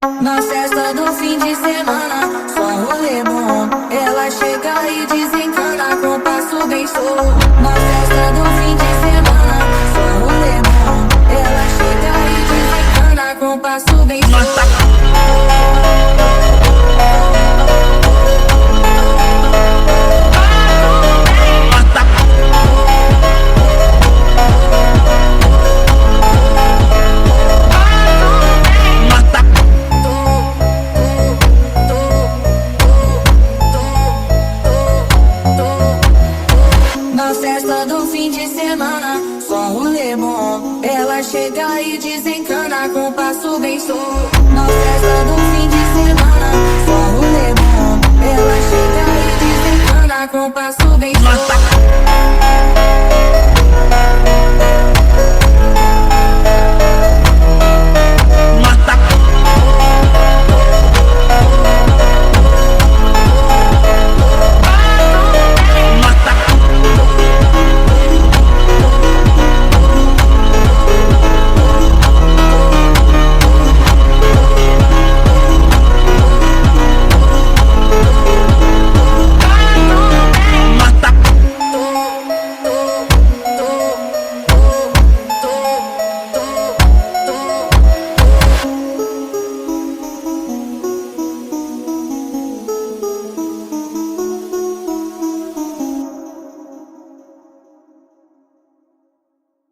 Na festa do fim de semana, só rolê bom. Ela chega e desencana com passo bem solto. Na festa do fim de semana, só rolê bom. Ela chega e desencana com passo bem solto. Na festa do fim de semana, só rolê bom. Ela chega e desencana com passo bem solto.